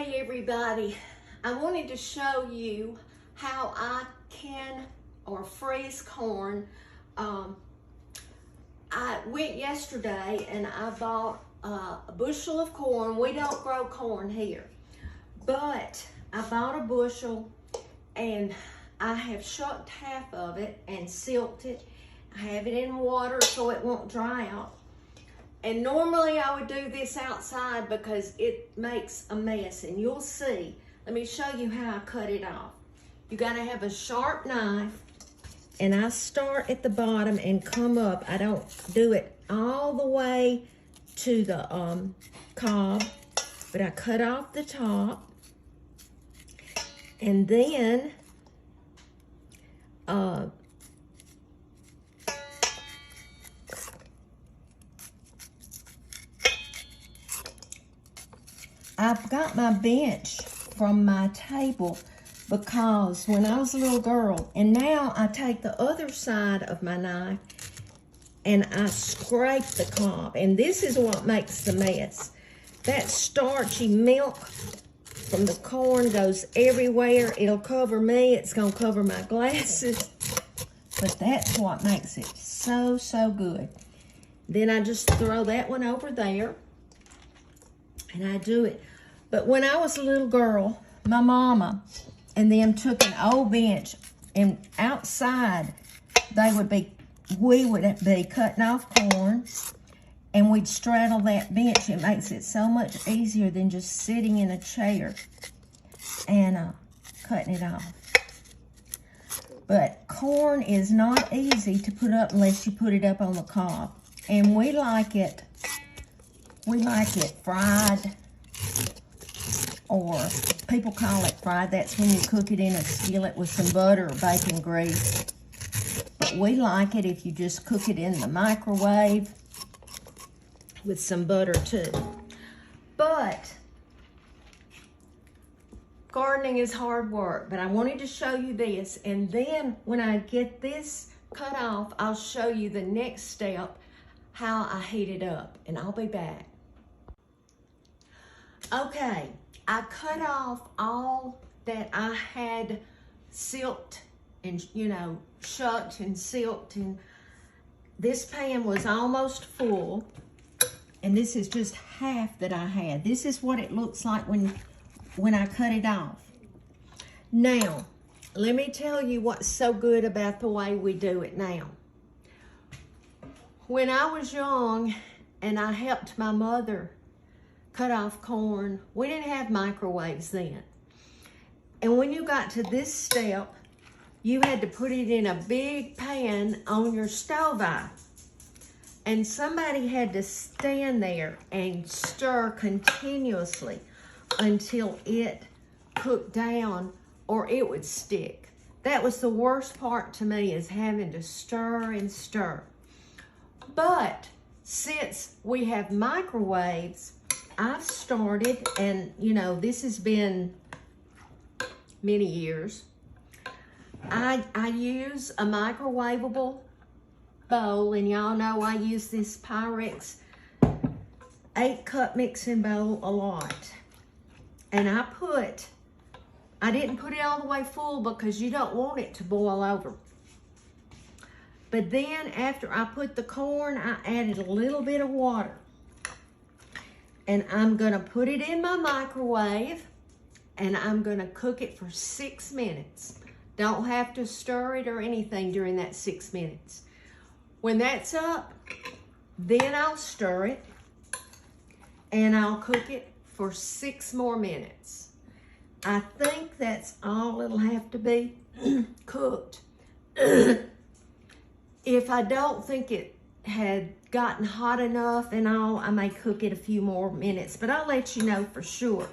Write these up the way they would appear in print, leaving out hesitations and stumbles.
Hey everybody, I wanted to show you how I can or freeze corn. I went yesterday and I bought a bushel of corn. We don't grow corn here, but I bought a bushel and I have shucked half of it and silked it. I have it in water so it won't dry out. And normally I would do this outside because it makes a mess, and you'll see. Let me show you how I cut it off. You gotta have a sharp knife, and I start at the bottom and come up. I don't do it all the way to the cob, but I cut off the top, and then I've got my bench from my table because when I was a little girl, and now I take the other side of my knife and I scrape the cob, and this is what makes the mess. That starchy milk from the corn goes everywhere. It'll cover me, it's gonna cover my glasses, but that's what makes it so, so good. Then I just throw that one over there, and I do it. But when I was a little girl, my mama and them took an old bench, and outside we would be cutting off corn, and we'd straddle that bench. It makes it so much easier than just sitting in a chair and cutting it off. But corn is not easy to put up unless you put it up on the cob. And we like it fried, or people call it fried. That's when you cook it in a skillet with some butter or bacon grease. But we like it if you just cook it in the microwave with some butter too. But gardening is hard work, but I wanted to show you this. And then when I get this cut off, I'll show you the next step, how I heat it up, and I'll be back. Okay, I cut off all that I had silked and, shucked and silked, and this pan was almost full, and this is just half that I had. This is what it looks like when I cut it off. Now, let me tell you what's so good about the way we do it now. When I was young and I helped my mother cut off corn, we didn't have microwaves then. And when you got to this step, you had to put it in a big pan on your stove eye. And somebody had to stand there and stir continuously until it cooked down, or it would stick. That was the worst part to me, is having to stir and stir. But since we have microwaves, I've started, and this has been many years. I use a microwavable bowl, and y'all know I use this Pyrex 8-cup mixing bowl a lot. And I didn't put it all the way full because you don't want it to boil over. But then after I put the corn, I added a little bit of water. And I'm gonna put it in my microwave, and I'm gonna cook it for 6 minutes. Don't have to stir it or anything during that 6 minutes. When that's up, then I'll stir it, and I'll cook it for 6 more minutes. I think that's all it'll have to be cooked. If I don't think it had gotten hot enough and all, I may cook it a few more minutes, but I'll let you know for sure.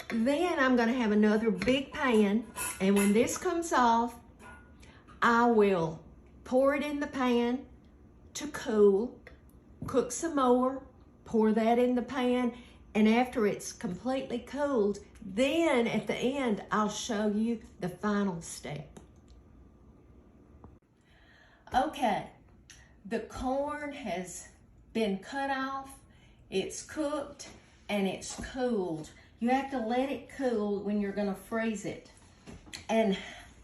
Then I'm gonna have another big pan, and when this comes off, I will pour it in the pan to cool, cook some more, pour that in the pan, and after it's completely cooled, then at the end, I'll show you the final step. Okay, the corn has been cut off, it's cooked, and it's cooled. You have to let it cool when you're going to freeze it. And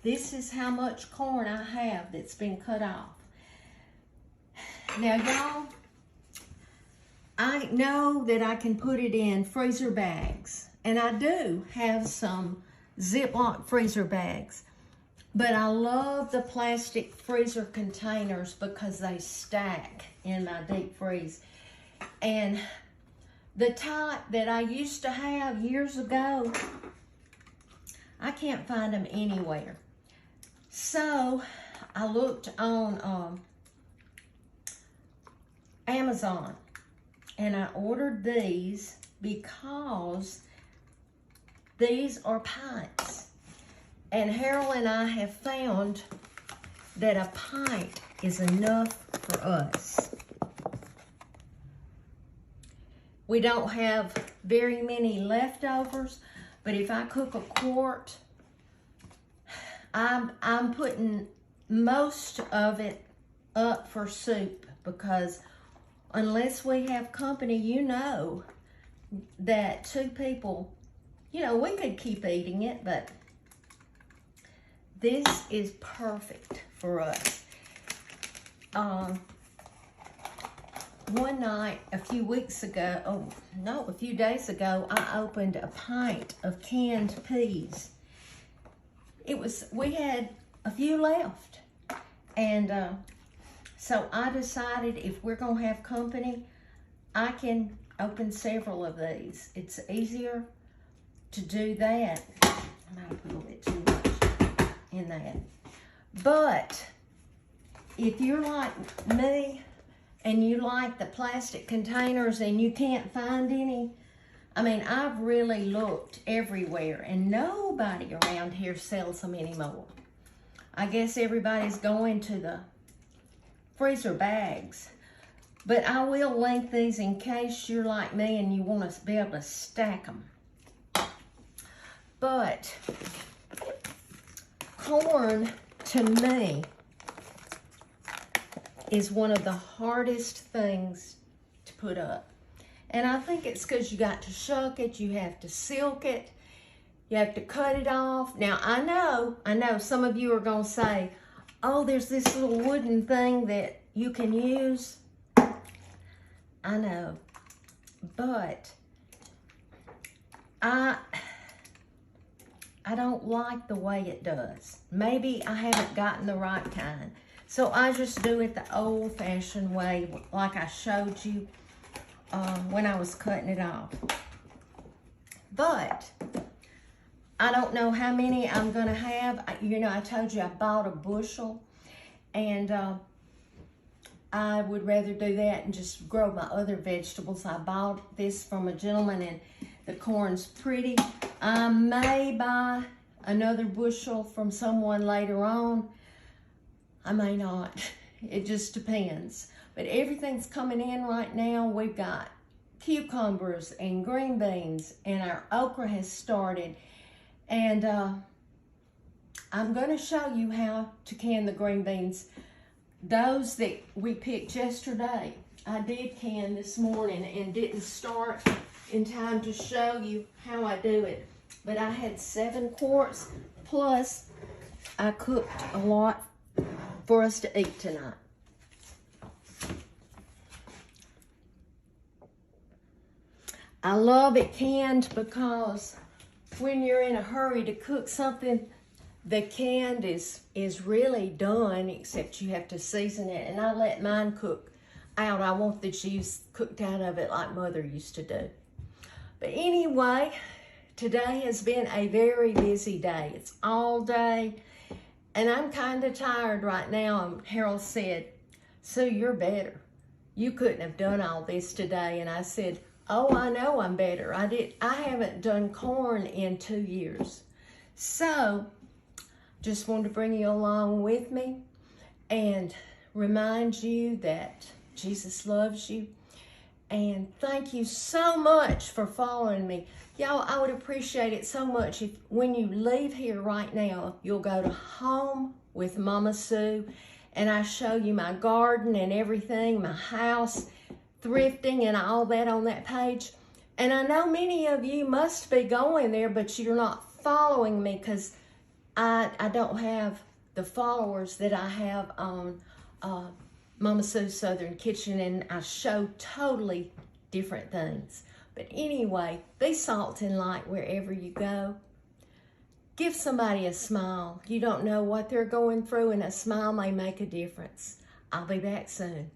this is how much corn I have that's been cut off. Now, y'all, I know that I can put it in freezer bags. And I do have some Ziploc freezer bags. But I love the plastic freezer containers because they stack in my deep freeze. And the type that I used to have years ago, I can't find them anywhere. So I looked on Amazon and I ordered these because these are pints. And Harold and I have found that a pint is enough for us. We don't have very many leftovers, but if I cook a quart, I'm putting most of it up for soup, because unless we have company, you know that 2 people, you know, we could keep eating it, but this is perfect for us. One night, a few days ago, I opened a pint of canned peas. We had a few left. And so I decided if we're going to have company, I can open several of these. It's easier to do that. I might have put a little bit too much in that. But if you're like me and you like the plastic containers and you can't find any, I mean, I've really looked everywhere and nobody around here sells them anymore. I guess everybody's going to the freezer bags. But I will link these in case you're like me and you want to be able to stack them. But corn, to me, is one of the hardest things to put up. And I think it's because you got to shuck it, you have to silk it, you have to cut it off. Now, I know some of you are going to say, oh, there's this little wooden thing that you can use. I know, but I don't like the way it does. Maybe I haven't gotten the right kind. So I just do it the old-fashioned way, like I showed you when I was cutting it off. But I don't know how many I'm going to have. You know, I told you I bought a bushel, and I would rather do that and just grow my other vegetables. I bought this from a gentleman, and the corn's pretty. I may buy another bushel from someone later on. I may not. It just depends. But everything's coming in right now. We've got cucumbers and green beans, and our okra has started. And I'm going to show you how to can the green beans. Those that we picked yesterday, I did can this morning and didn't start in time to show you how I do it. But I had 7 quarts, plus I cooked a lot for us to eat tonight. I love it canned because when you're in a hurry to cook something, the canned is really done, except you have to season it. And I let mine cook out. I want the juice cooked out of it like Mother used to do. But anyway, today has been a very busy day. It's all day. And I'm kind of tired right now. And Harold said, Sue, you're better. You couldn't have done all this today. And I said, oh, I know I'm better. I haven't done corn in 2 years. So, just wanted to bring you along with me and remind you that Jesus loves you. And thank you so much for following me. Y'all, I would appreciate it so much if when you leave here right now, you'll go to Home with Mama Sue, and I show you my garden and everything, my house, thrifting and all that on that page. And I know many of you must be going there, but you're not following me because I don't have the followers that I have on Mama Sue's Southern Kitchen, and I show totally different things. But anyway, be salt and light wherever you go. Give somebody a smile. You don't know what they're going through, and a smile may make a difference. I'll be back soon.